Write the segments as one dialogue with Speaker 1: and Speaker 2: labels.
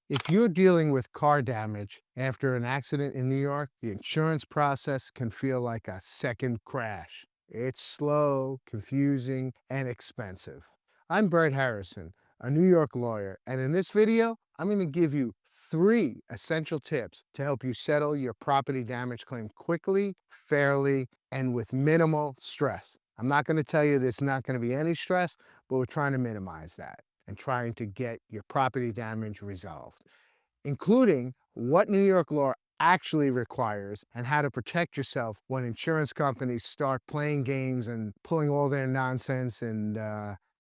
Speaker 1: If you're dealing with car damage after an accident in New York, the insurance process can feel like a second crash. It's slow, confusing, and expensive. I'm Bert Harrison, a New York lawyer, and in this video, I'm going to give you 3 essential tips to help you settle your property damage claim quickly, fairly, and with minimal stress. I'm not going to tell you there's not going to be any stress, but we're trying to minimize that and trying to get your property damage resolved, including what New York law actually requires and how to protect yourself when insurance companies start playing games and pulling all their nonsense and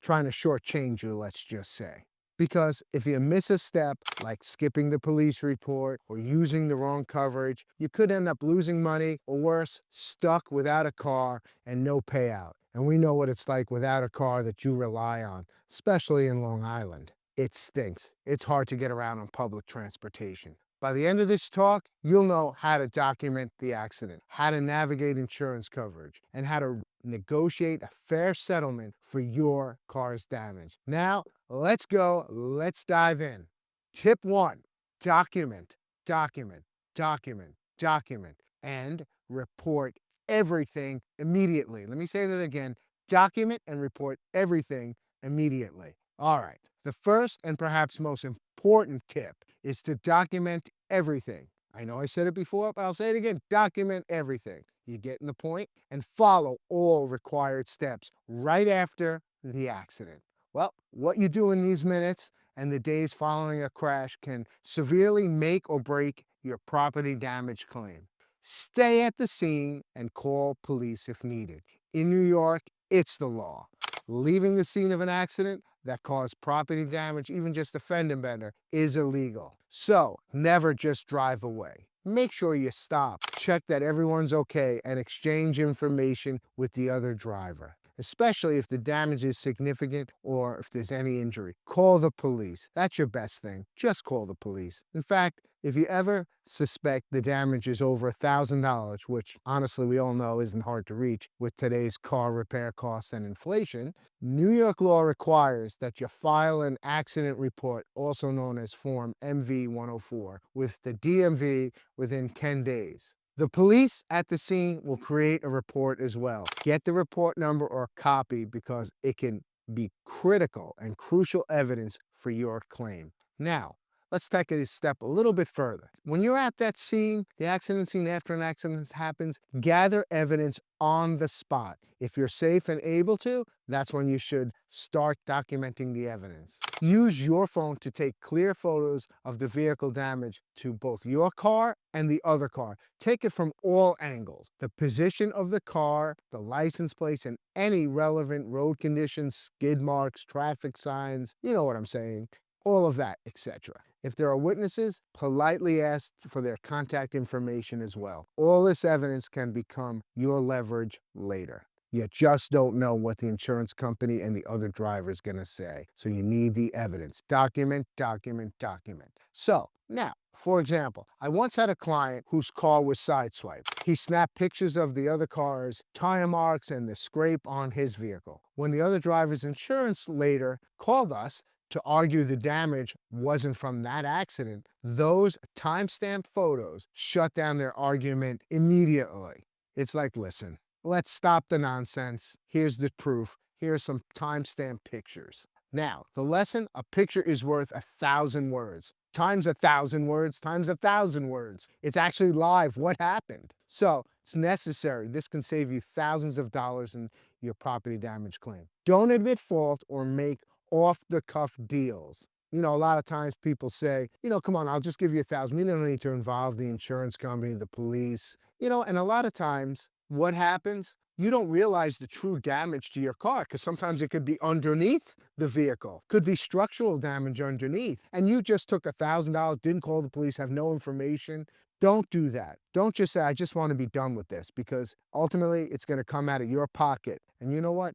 Speaker 1: trying to shortchange you, let's just say. Because if you miss a step, like skipping the police report or using the wrong coverage, you could end up losing money or worse, stuck without a car and no payout. And we know what it's like without a car that you rely on, especially in Long Island. It stinks. It's hard to get around on public transportation. By the end of this talk, you'll know how to document the accident, how to navigate insurance coverage, and how to negotiate a fair settlement for your car's damage. Now, let's go. Let's dive in. Tip 1, document, document, document, document, and report everything immediately. Let me say that again. Document and report everything immediately. All right. The first and perhaps most important tip is to document everything. I know I said it before, but I'll say it again. Document everything. You get in the point and follow all required steps right after the accident. Well, what you do in these minutes and the days following a crash can severely make or break your property damage claim. Stay at the scene and call police if needed. In New York, it's the law. Leaving the scene of an accident that caused property damage, even just a fender bender, is illegal. So never just drive away. Make sure you stop, check that everyone's okay, and exchange information with the other driver, especially if the damage is significant or if there's any injury. Call the police. That's your best thing. Just call the police. In fact, if you ever suspect the damage is over $1,000, which honestly we all know isn't hard to reach with today's car repair costs and inflation, New York law requires that you file an accident report, also known as Form MV-104, with the DMV within 10 days. The police at the scene will create a report as well. Get the report number or copy because it can be critical and crucial evidence for your claim. Now, let's take it a step a little bit further. When you're at that scene, the accident scene after an accident happens, gather evidence on the spot. If you're safe and able to, that's when you should start documenting the evidence. Use your phone to take clear photos of the vehicle damage to both your car and the other car. Take it from all angles. The position of the car, the license plates, and any relevant road conditions, skid marks, traffic signs, you know what I'm saying, all of that, etc. If there are witnesses, politely ask for their contact information as well. All this evidence can become your leverage later. You just don't know what the insurance company and the other driver is going to say. So you need the evidence. Document, document, document. So now, for example, I once had a client whose car was sideswiped. He snapped pictures of the other car's tire marks and the scrape on his vehicle. When the other driver's insurance later called us to argue the damage wasn't from that accident, those timestamp photos shut down their argument immediately. It's like, listen, let's stop the nonsense. Here's the proof. Here's some timestamp pictures. Now, the lesson, a picture is worth 1,000 words. Times 1,000 words, times 1,000 words. It's actually live. What happened? So it's necessary. This can save you thousands of dollars in your property damage claim. Don't admit fault or make off-the-cuff deals. You know, a lot of times people say, come on, I'll just give you 1,000. You don't need to involve the insurance company, the police, and a lot of times what happens? You don't realize the true damage to your car because sometimes it could be underneath the vehicle, could be structural damage underneath. And you just took $1,000, didn't call the police, have no information. Don't do that. Don't just say, I just want to be done with this, because ultimately it's going to come out of your pocket. And you know what?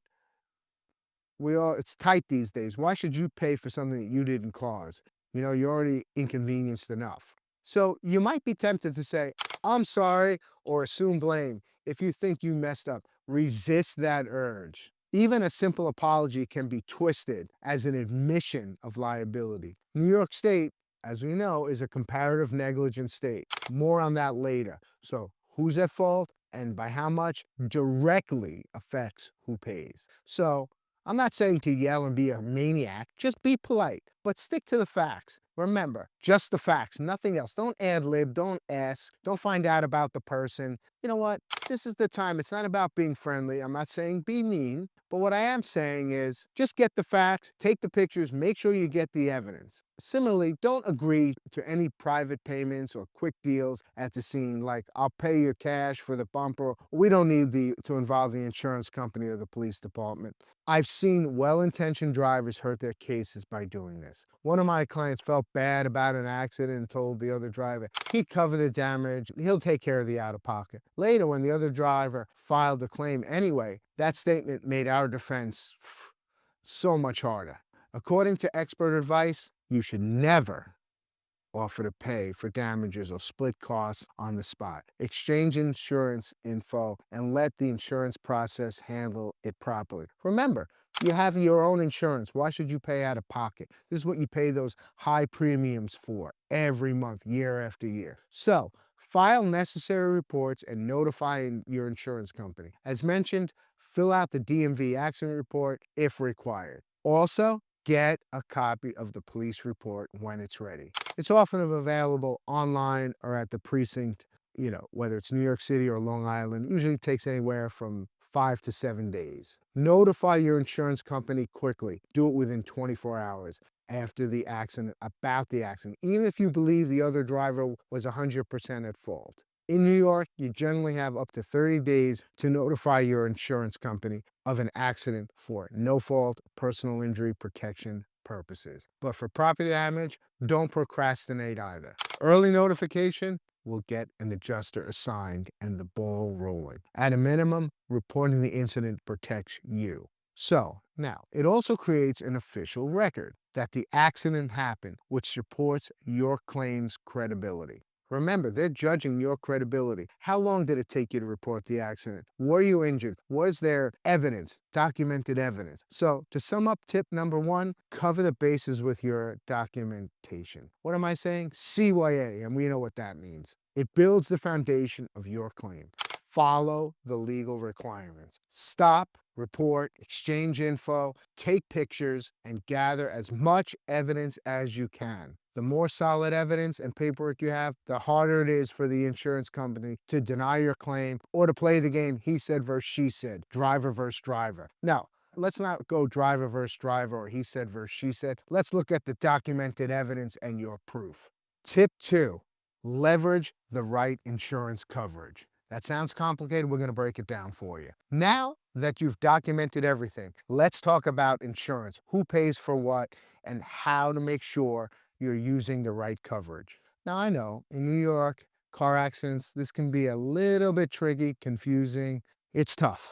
Speaker 1: It's tight these days. Why should you pay for something that you didn't cause? You're already inconvenienced enough. So you might be tempted to say, I'm sorry, or assume blame if you think you messed up. Resist that urge. Even a simple apology can be twisted as an admission of liability. New York State as we know, is a comparative negligence state. More on that later. So who's at fault and by how much directly affects who pays. So I'm not saying to yell and be a maniac, just be polite, but stick to the facts. Remember, just the facts, nothing else. Don't ad lib, don't ask, don't find out about the person. You know what? This is the time. It's not about being friendly. I'm not saying be mean, but what I am saying is just get the facts, take the pictures, make sure you get the evidence. Similarly, don't agree to any private payments or quick deals at the scene, like I'll pay you cash for the bumper. We don't need to involve the insurance company or the police department. I've seen well-intentioned drivers hurt their cases by doing this. One of my clients felt bad about an accident and told the other driver he'd cover the damage, he'll take care of the out-of-pocket. Later, when the other driver filed the claim anyway, that statement made our defense so much harder. According to expert advice, you should never offer to pay for damages or split costs on the spot. Exchange insurance info and let the insurance process handle it properly. Remember, you have your own insurance. Why should you pay out of pocket? This is what you pay those high premiums for every month, year after year. So, file necessary reports and notify your insurance company. As mentioned, fill out the DMV accident report if required. Also, get a copy of the police report when it's ready. It's often available online or at the precinct, whether it's New York City or Long Island. Usually takes anywhere from 5 to 7 days. Notify your insurance company quickly. Do it within 24 hours after the accident, about the accident, even if you believe the other driver was 100% at fault. In New York, you generally have up to 30 days to notify your insurance company of an accident for no-fault personal injury protection purposes. But for property damage, don't procrastinate either. Early notification will get an adjuster assigned and the ball rolling. At a minimum, reporting the incident protects you. So, now, it also creates an official record that the accident happened, which supports your claim's credibility. Remember, they're judging your credibility. How long did it take you to report the accident? Were you injured? Was there evidence, documented evidence? So, to sum up tip number one, cover the bases with your documentation. What am I saying? CYA, and we know what that means. It builds the foundation of your claim. Follow the legal requirements. Stop, report, exchange info, take pictures, and gather as much evidence as you can. The more solid evidence and paperwork you have, the harder it is for the insurance company to deny your claim or to play the game he said versus she said, driver versus driver. Now, let's not go driver versus driver or he said versus she said. Let's look at the documented evidence and your proof. Tip two, leverage the right insurance coverage. That sounds complicated. We're going to break it down for you. Now that you've documented everything, let's talk about insurance, who pays for what, and how to make sure you're using the right coverage. Now, I know in New York, car accidents, this can be a little bit tricky, confusing. It's tough.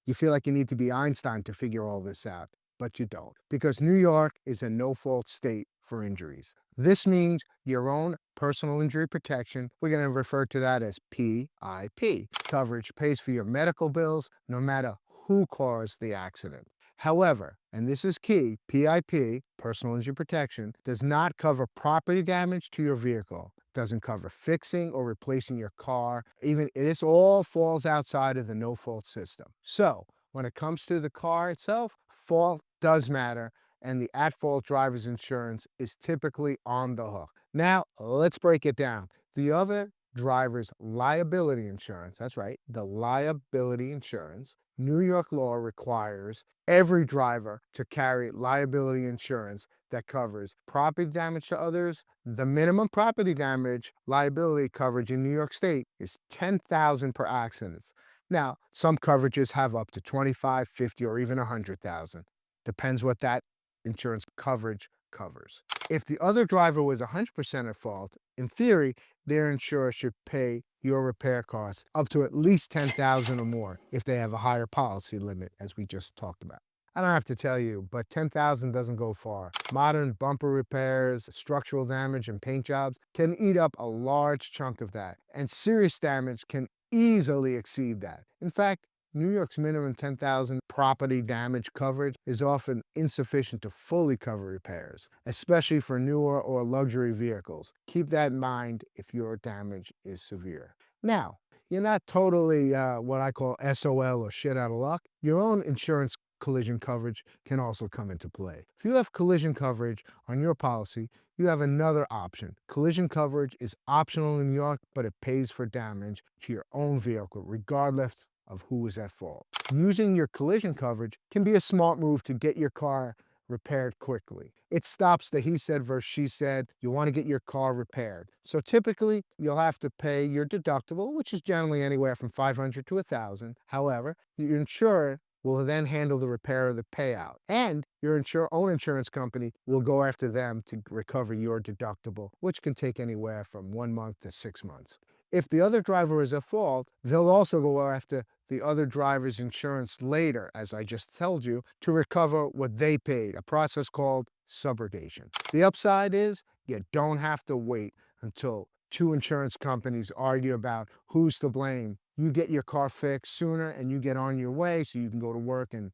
Speaker 1: You feel like you need to be Einstein to figure all this out, but you don't, because New York is a no-fault state for injuries. This means your own personal injury protection. We're going to refer to that as PIP. Coverage pays for your medical bills no matter who caused the accident. However, and this is key, PIP, personal injury protection, does not cover property damage to your vehicle. Doesn't cover fixing or replacing your car. Even this all falls outside of the no-fault system. So when it comes to the car itself, fault does matter, and the at-fault driver's insurance is typically on the hook. Now, let's break it down. The other driver's liability insurance, that's right, the liability insurance, New York law requires every driver to carry liability insurance that covers property damage to others. The minimum property damage liability coverage in New York State is $10,000 per accident. Now, some coverages have up to 25, 50, or even 100,000. Depends what that insurance coverage covers. If the other driver was 100% at fault, in theory, their insurer should pay your repair costs up to at least $10,000 or more if they have a higher policy limit, as we just talked about. I don't have to tell you, but $10,000 doesn't go far. Modern bumper repairs, structural damage, and paint jobs can eat up a large chunk of that, and serious damage can easily exceed that. In fact, New York's minimum 10,000 property damage coverage is often insufficient to fully cover repairs, especially for newer or luxury vehicles. Keep that in mind if your damage is severe. Now, you're not totally what I call SOL or shit out of luck. Your own insurance collision coverage can also come into play. If you have collision coverage on your policy, you have another option. Collision coverage is optional in New York, but it pays for damage to your own vehicle, regardless of who is at fault. Using your collision coverage can be a smart move to get your car repaired quickly. It stops the he said versus she said. You want to get your car repaired. So typically, you'll have to pay your deductible, which is generally anywhere from $500 to $1,000. However, your insurer will then handle the repair of the payout. And your own insurance company will go after them to recover your deductible, which can take anywhere from 1 month to 6 months. If the other driver is at fault, they'll also go after the other driver's insurance later, as I just told you, to recover what they paid, a process called subrogation. The upside is you don't have to wait until two insurance companies argue about who's to blame. You get your car fixed sooner and you get on your way so you can go to work. And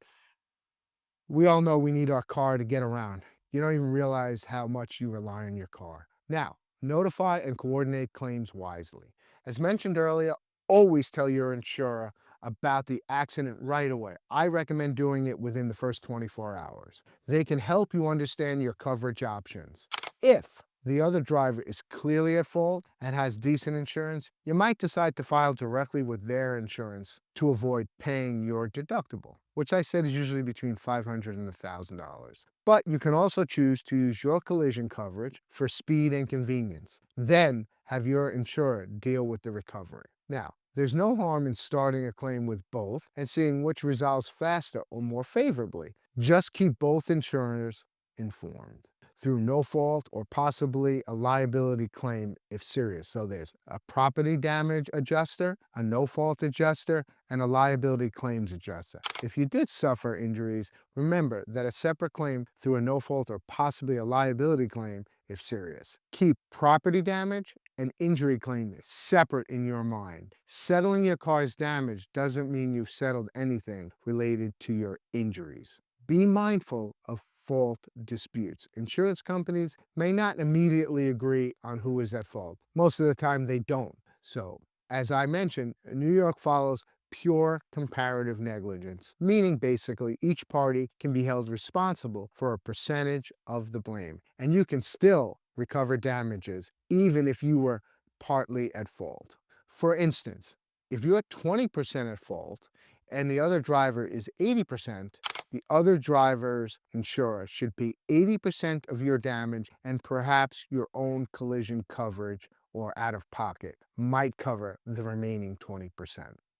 Speaker 1: we all know we need our car to get around. You don't even realize how much you rely on your car. Now, notify and coordinate claims wisely. As mentioned earlier, always tell your insurer about the accident right away. I recommend doing it within the first 24 hours. They can help you understand your coverage options. If the other driver is clearly at fault and has decent insurance, you might decide to file directly with their insurance to avoid paying your deductible, which I said is usually between $500 and $1,000. But you can also choose to use your collision coverage for speed and convenience. Then have your insurer deal with the recovery. Now, there's no harm in starting a claim with both and seeing which resolves faster or more favorably. Just keep both insurers informed through no fault or possibly a liability claim if serious. So there's a property damage adjuster, a no fault adjuster, and a liability claims adjuster. If you did suffer injuries, remember that a separate claim through a no fault or possibly a liability claim if serious. Keep property damage and injury claim separate in your mind. Settling your car's damage doesn't mean you've settled anything related to your injuries. Be mindful of fault disputes. Insurance companies may not immediately agree on who is at fault. Most of the time they don't. So, as I mentioned, New York follows pure comparative negligence, meaning basically each party can be held responsible for a percentage of the blame, and you can still recover damages even if you were partly at fault. For instance, if you're 20% at fault and the other driver is 80%, the other driver's insurer should pay 80% of your damage, and perhaps your own collision coverage or out of pocket might cover the remaining 20%.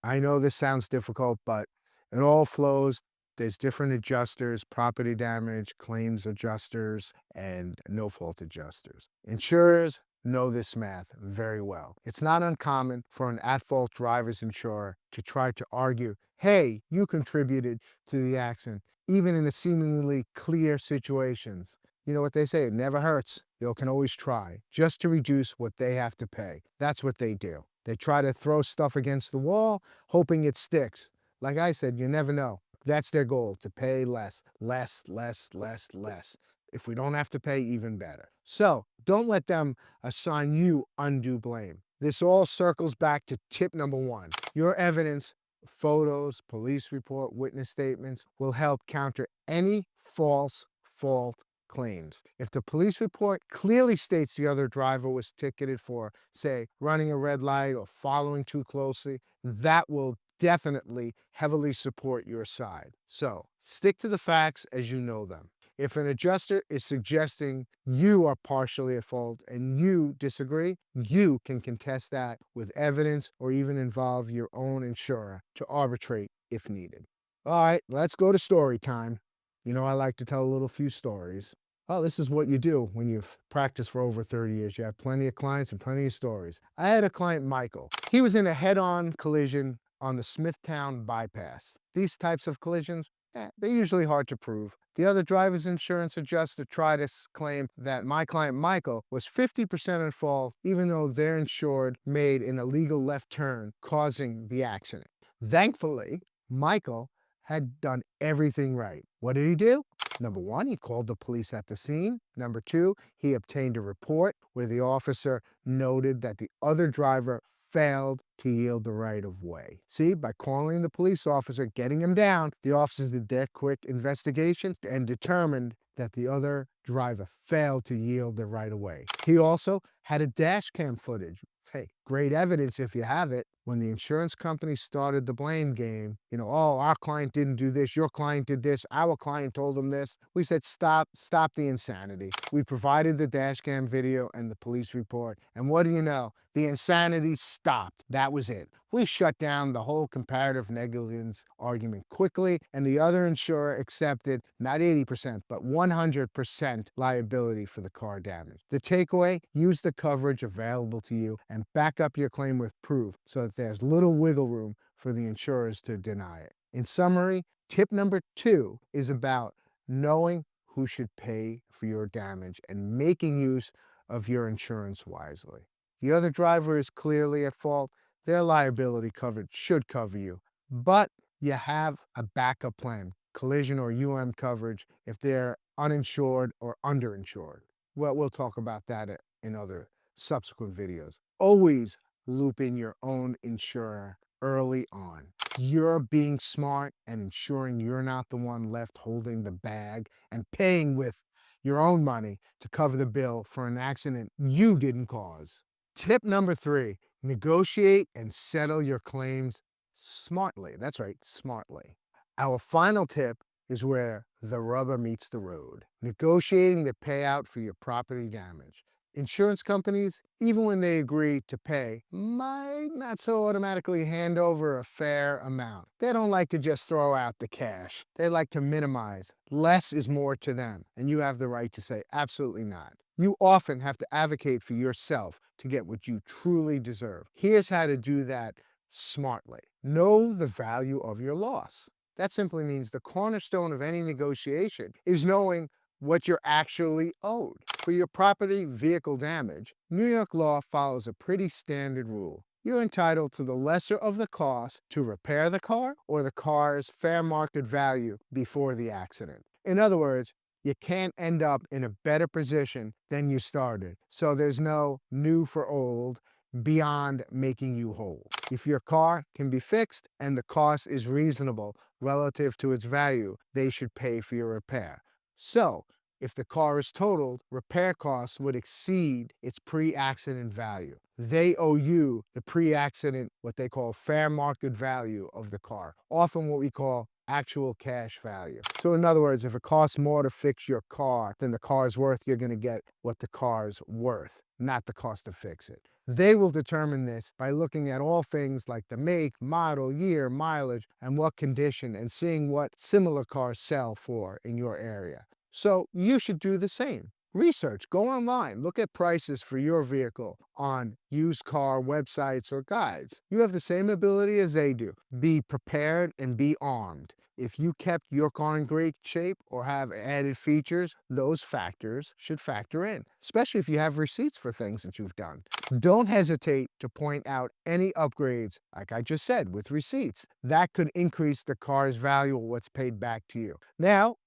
Speaker 1: I know this sounds difficult, but it all flows. There's different adjusters, property damage, claims adjusters, and no fault adjusters. Insurers know this math very well. It's not uncommon for an at-fault driver's insurer to try to argue, hey, you contributed to the accident, even in the seemingly clear situations. You know what they say, it never hurts. You can always try, just to reduce what they have to pay. That's what they do. They try to throw stuff against the wall, hoping it sticks. Like I said, you never know. That's their goal, to pay less, less, less, less, less. If we don't have to pay, even better. So don't let them assign you undue blame. This all circles back to tip number one. Your evidence, photos, police report, witness statements will help counter any false fault claims. If the police report clearly states the other driver was ticketed for, say, running a red light or following too closely, that will definitely heavily support your side. So stick to the facts as you know them. If an adjuster is suggesting you are partially at fault and you disagree, you can contest that with evidence or even involve your own insurer to arbitrate if needed. All right, let's go to story time. You know, I like to tell a little few stories. Oh, this is what you do when you've practiced for over 30 years. You have plenty of clients and plenty of stories. I had a client, Michael. He was in a head-on collision on the Smithtown bypass. These types of collisions, they're usually hard to prove. The other driver's insurance adjuster tried to claim that my client Michael was 50% at fault, even though their insured made an illegal left turn, causing the accident. Thankfully, Michael had done everything right. What did he do? Number one, he called the police at the scene. Number two, he obtained a report where the officer noted that the other driver failed to yield the right of way. See, by calling the police officer, getting him down, the officers did their quick investigation and determined that the other driver failed to yield the right of way. He also had a dash cam footage. Hey, great evidence if you have it. When the insurance company started the blame game, oh, our client didn't do this, your client did this, our client told them this. We said, stop the insanity. We provided the dash cam video and the police report. And what do you know? The insanity stopped. That was it. We shut down the whole comparative negligence argument quickly, and the other insurer accepted not 80%, but 100% liability for the car damage. The takeaway, use the coverage available to you and back up your claim with proof so that there's little wiggle room for the insurers to deny it. In summary, tip number 2 is about knowing who should pay for your damage and making use of your insurance wisely. The other driver is clearly at fault. Their liability coverage should cover you, but you have a backup plan, collision or coverage, if they're uninsured or underinsured. Well, we'll talk about that in other subsequent videos. Always loop in your own insurer early on. You're being smart and ensuring you're not the one left holding the bag and paying with your own money to cover the bill for an accident you didn't cause. Tip number 3, negotiate and settle your claims smartly. That's right, smartly. Our final tip is where the rubber meets the road, negotiating the payout for your property damage. Insurance companies, even when they agree to pay, might not so automatically hand over a fair amount. They don't like to just throw out the cash. They like to minimize. Less is more to them, and you have the right to say absolutely not. You often have to advocate for yourself to get what you truly deserve. Here's how to do that smartly. Know the value of your loss. That simply means the cornerstone of any negotiation is knowing what you're actually owed. For your property vehicle damage, New York law follows a pretty standard rule. You're entitled to the lesser of the cost to repair the car or the car's fair market value before the accident. In other words, you can't end up in a better position than you started. So there's no new for old beyond making you whole. If your car can be fixed and the cost is reasonable relative to its value, they should pay for your repair. So, if the car is totaled, repair costs would exceed its pre-accident value. They owe you the pre-accident, what they call fair market value of the car, often what we call actual cash value. So in other words, if it costs more to fix your car than the car's worth, you're going to get what the car's worth, not the cost to fix it. They will determine this by looking at all things like the make, model, year, mileage, and what condition, and seeing what similar cars sell for in your area. So you should do the same. Research, go online, look at prices for your vehicle on used car websites or guides. You have the same ability as they do. Be prepared and be armed. If you kept your car in great shape or have added features, those factors should factor in, especially if you have receipts for things that you've done. Don't hesitate to point out any upgrades, like I just said, with receipts. That could increase the car's value or what's paid back to you. Now,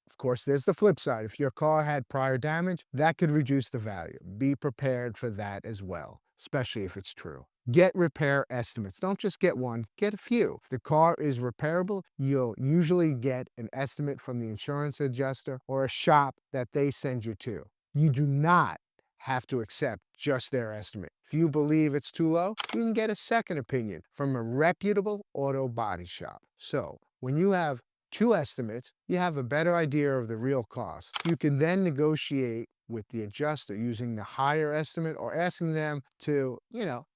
Speaker 1: of course, there's the flip side. If your car had prior damage, that could reduce the value. Be prepared for that as well, especially if it's true. Get repair estimates. Don't just get one, get a few. If the car is repairable, you'll usually get an estimate from the insurance adjuster or a shop that they send you to. You do not have to accept just their estimate. If you believe it's too low, you can get a second opinion from a reputable auto body shop. So when you have 2 estimates, you have a better idea of the real cost. You can then negotiate with the adjuster using the higher estimate or asking them to,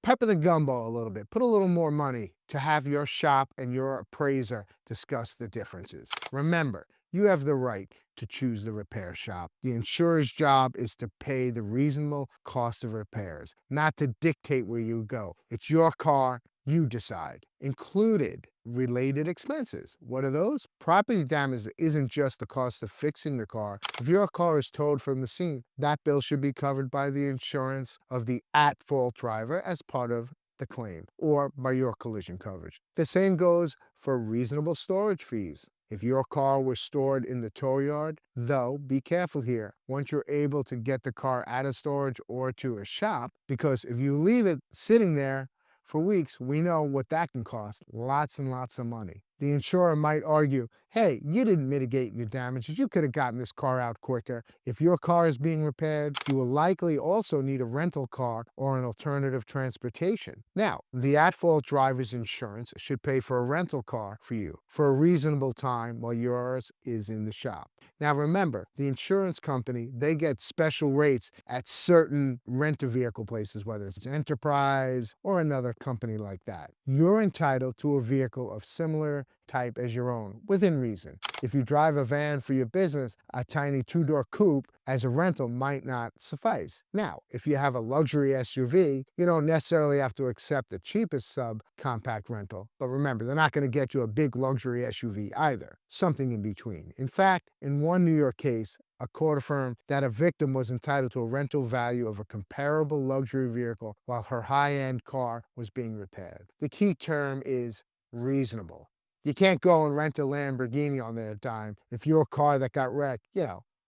Speaker 1: pepper the gumbo a little bit, put a little more money to have your shop and your appraiser discuss the differences. Remember, you have the right to choose the repair shop. The insurer's job is to pay the reasonable cost of repairs, not to dictate where you go. It's your car, you decide. Included related expenses. What are those? Property damage isn't just the cost of fixing the car. If your car is towed from the scene, that bill should be covered by the insurance of the at-fault driver as part of the claim or by your collision coverage. The same goes for reasonable storage fees. If your car was stored in the tow yard, though, be careful here. Once you're able to get the car out of storage or to a shop, because if you leave it sitting there for weeks, we know what that can cost, lots and lots of money. The insurer might argue, hey, you didn't mitigate your damages. You could have gotten this car out quicker. If your car is being repaired, you will likely also need a rental car or an alternative transportation. Now, the at-fault driver's insurance should pay for a rental car for you for a reasonable time while yours is in the shop. Now remember, the insurance company, they get special rates at certain rent-a-vehicle places, whether it's Enterprise or another company like that. You're entitled to a vehicle of similar type as your own, within reason. If you drive a van for your business, a tiny two-door coupe as a rental might not suffice. Now, if you have a luxury SUV, you don't necessarily have to accept the cheapest subcompact rental. But remember, they're not going to get you a big luxury SUV either. Something in between. In fact, in one New York case, a court affirmed that a victim was entitled to a rental value of a comparable luxury vehicle while her high-end car was being repaired. The key term is reasonable. You can't go and rent a Lamborghini on their dime if your car that got wrecked,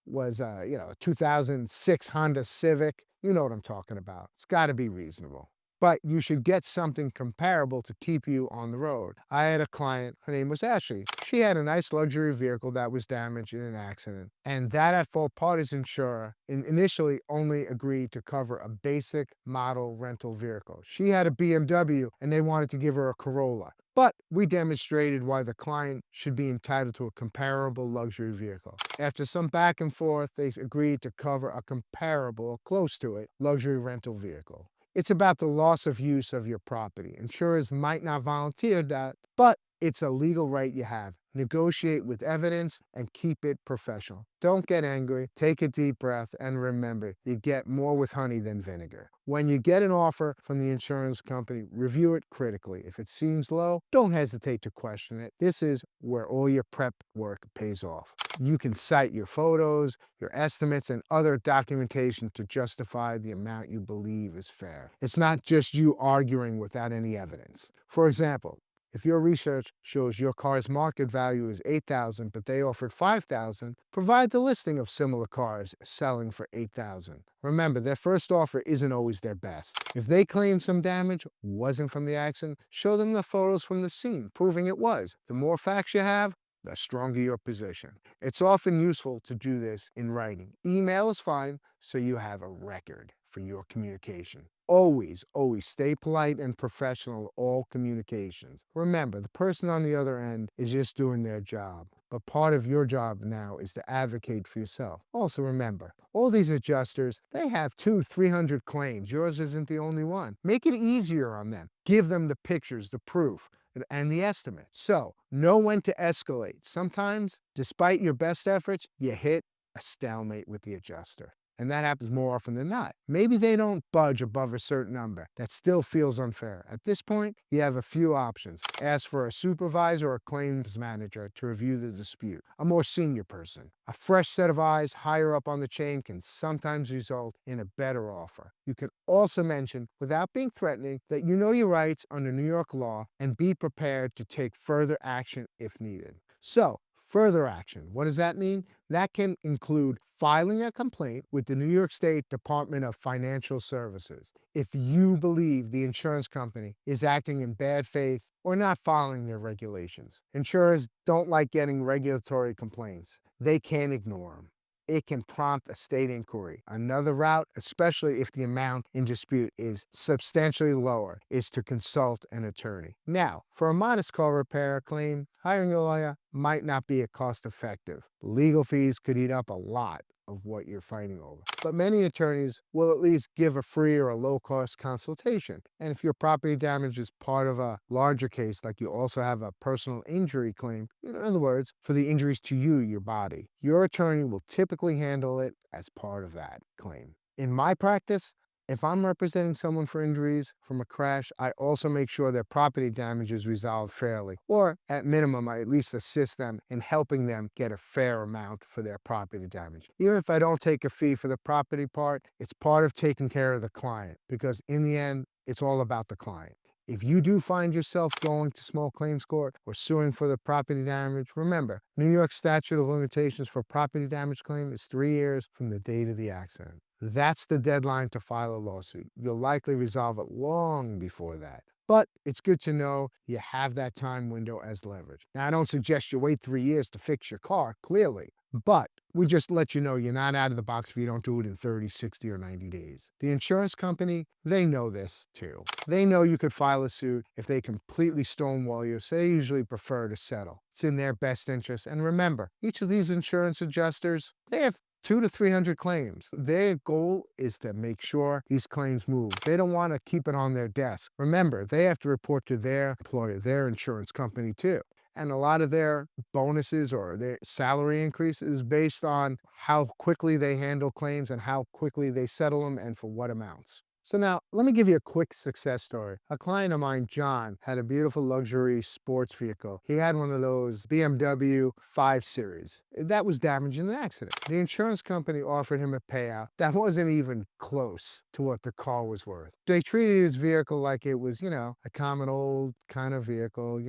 Speaker 1: was a 2006 Honda Civic. You know what I'm talking about. It's got to be reasonable. But you should get something comparable to keep you on the road. I had a client, her name was Ashley. She had a nice luxury vehicle that was damaged in an accident. And that at-fault parties insurer initially only agreed to cover a basic model rental vehicle. She had a BMW and they wanted to give her a Corolla. But we demonstrated why the client should be entitled to a comparable luxury vehicle. After some back and forth, they agreed to cover a comparable, close to it, luxury rental vehicle. It's about the loss of use of your property. Insurers might not volunteer that, but it's a legal right you have. Negotiate with evidence and keep it professional. Don't get angry, take a deep breath, and remember, you get more with honey than vinegar. When you get an offer from the insurance company, review it critically. If it seems low, don't hesitate to question it. This is where all your prep work pays off. You can cite your photos, your estimates, and other documentation to justify the amount you believe is fair. It's not just you arguing without any evidence. For example, if your research shows your car's market value is $8,000, but they offered $5,000, provide the listing of similar cars selling for $8,000. Remember, their first offer isn't always their best. If they claim some damage wasn't from the accident, show them the photos from the scene, proving it was. The more facts you have, the stronger your position. It's often useful to do this in writing. Email is fine, so you have a record for your communication. Always, always stay polite and professional in all communications. Remember, the person on the other end is just doing their job. But part of your job now is to advocate for yourself. Also remember, all these adjusters, they have 200-300 claims. Yours isn't the only one. Make it easier on them. Give them the pictures, the proof, and the estimate. So, know when to escalate. Sometimes, despite your best efforts, you hit a stalemate with the adjuster. And that happens more often than not. Maybe they don't budge above a certain number. That still feels unfair. At this point, you have a few options. Ask for a supervisor or claims manager to review the dispute, a more senior person. A fresh set of eyes higher up on the chain can sometimes result in a better offer. You can also mention, without being threatening, that you know your rights under New York law and be prepared to take further action if needed. So, further action, what does that mean? That can include filing a complaint with the New York State Department of Financial Services if you believe the insurance company is acting in bad faith or not following their regulations. Insurers don't like getting regulatory complaints. They can't ignore them. It can prompt a state inquiry. Another route, especially if the amount in dispute is substantially lower, is to consult an attorney. Now, for a modest car repair claim, hiring a lawyer might not be cost-effective. Legal fees could eat up a lot of what you're fighting over. But many attorneys will at least give a free or a low-cost consultation. And if your property damage is part of a larger case, like you also have a personal injury claim, in other words, for the injuries to you, your body, your attorney will typically handle it as part of that claim. In my practice, If I'm representing someone for injuries from a crash, I also make sure their property damage is resolved fairly, or at minimum, I at least assist them in helping them get a fair amount for their property damage. Even if I don't take a fee for the property part, it's part of taking care of the client, because in the end, it's all about the client. If you do find yourself going to small claims court or suing for the property damage, remember, New York's statute of limitations for property damage claim is 3 years from the date of the accident. That's the deadline to file a lawsuit. You'll likely resolve it long before that. But it's good to know you have that time window as leverage. Now, I don't suggest you wait 3 years to fix your car, clearly, but we just let you know you're not out of the box if you don't do it in 30, 60, or 90 days. The insurance company, they know this too. They know you could file a suit if they completely stonewall you, so they usually prefer to settle. It's in their best interest. And remember, each of these insurance adjusters, they have 200 to 300 claims. Their goal is to make sure these claims move. They don't want to keep it on their desk. Remember, they have to report to their employer, their insurance company too. And a lot of their bonuses or their salary increase is based on how quickly they handle claims and how quickly they settle them and for what amounts. So now, let me give you a quick success story. A client of mine, John, had a beautiful luxury sports vehicle. He had one of those BMW 5 Series. That was damaged in an accident. The insurance company offered him a payout that wasn't even close to what the car was worth. They treated his vehicle like it was, a common old kind of vehicle,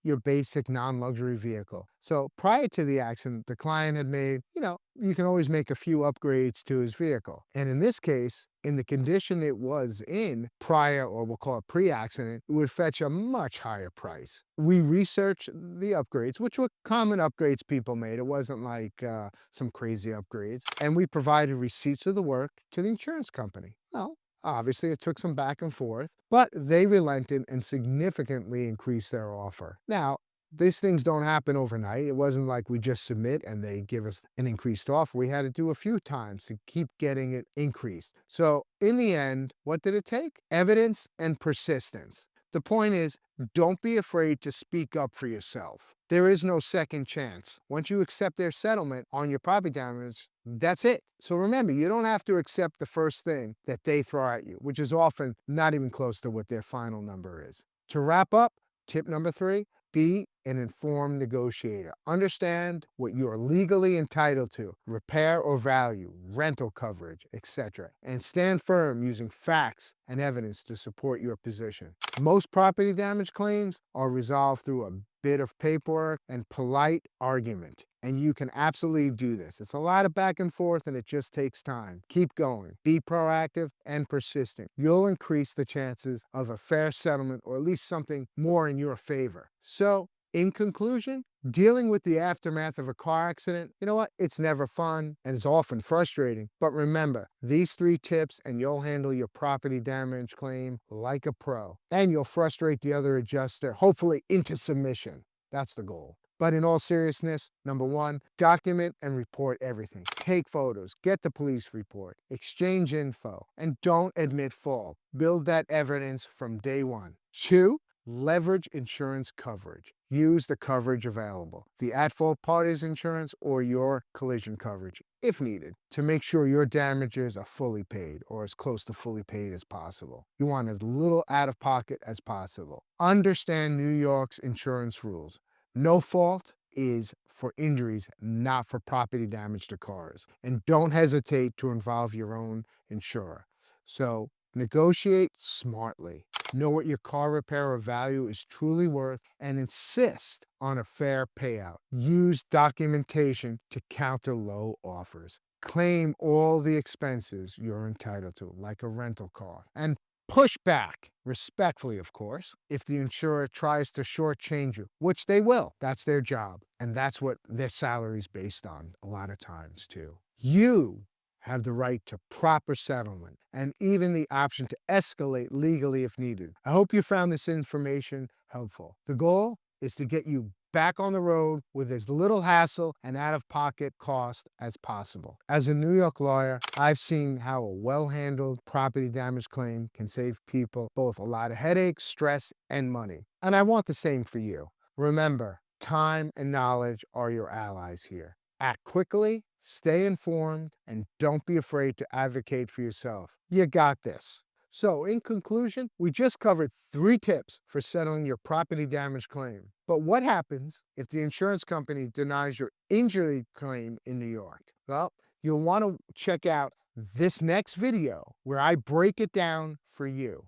Speaker 1: your basic non-luxury vehicle. So prior to the accident, the client had made, you can always make a few upgrades to his vehicle. And in this case, in the condition it was in prior, or we'll call it pre-accident, it would fetch a much higher price. We researched the upgrades, which were common upgrades people made. It wasn't like some crazy upgrades. And we provided receipts of the work to the insurance company. Well, obviously, it took some back and forth, but they relented and significantly increased their offer. Now, these things don't happen overnight. It wasn't like we just submit and they give us an increased offer. We had to do a few times to keep getting it increased. So in the end, what did it take? Evidence and persistence. The point is, don't be afraid to speak up for yourself. There is no second chance. Once you accept their settlement on your property damage, that's it. So remember, you don't have to accept the first thing that they throw at you, which is often not even close to what their final number is. To wrap up, tip number 3, be an informed negotiator. Understand what you are legally entitled to, repair or value, rental coverage, etc. And stand firm using facts and evidence to support your position. Most property damage claims are resolved through a bit of paperwork and polite argument. And you can absolutely do this. It's a lot of back and forth and it just takes time. Keep going. Be proactive and persistent. You'll increase the chances of a fair settlement, or at least something more in your favor. So, in conclusion, dealing with the aftermath of a car accident, you know what? It's never fun and it's often frustrating. But remember, these 3 tips and you'll handle your property damage claim like a pro. And you'll frustrate the other adjuster, hopefully into submission. That's the goal. But in all seriousness, number 1, document and report everything. Take photos, get the police report, exchange info, and don't admit fault. Build that evidence from day 1. 2, leverage insurance coverage. Use the coverage available, the at-fault parties insurance or your collision coverage, if needed, to make sure your damages are fully paid or as close to fully paid as possible. You want as little out-of-pocket as possible. Understand New York's insurance rules. No fault is for injuries, not for property damage to cars. And don't hesitate to involve your own insurer. So negotiate smartly. Know what your car repair or value is truly worth and insist on a fair payout. Use documentation to counter low offers. Claim all the expenses you're entitled to, like a rental car. And push back, respectfully, of course, if the insurer tries to shortchange you, which they will. That's their job. And that's what their salary is based on a lot of times, too. You have the right to proper settlement and even the option to escalate legally if needed. I hope you found this information helpful. The goal is to get you back on the road with as little hassle and out-of-pocket cost as possible. As a New York lawyer, I've seen how a well-handled property damage claim can save people both a lot of headaches, stress, and money. And I want the same for you. Remember, time and knowledge are your allies here. Act quickly, Stay informed and don't be afraid to advocate for yourself. You got this. So, in conclusion, we just covered 3 tips for settling your property damage claim. But what happens if the insurance company denies your injury claim in New York? Well, you'll want to check out this next video where I break it down for you.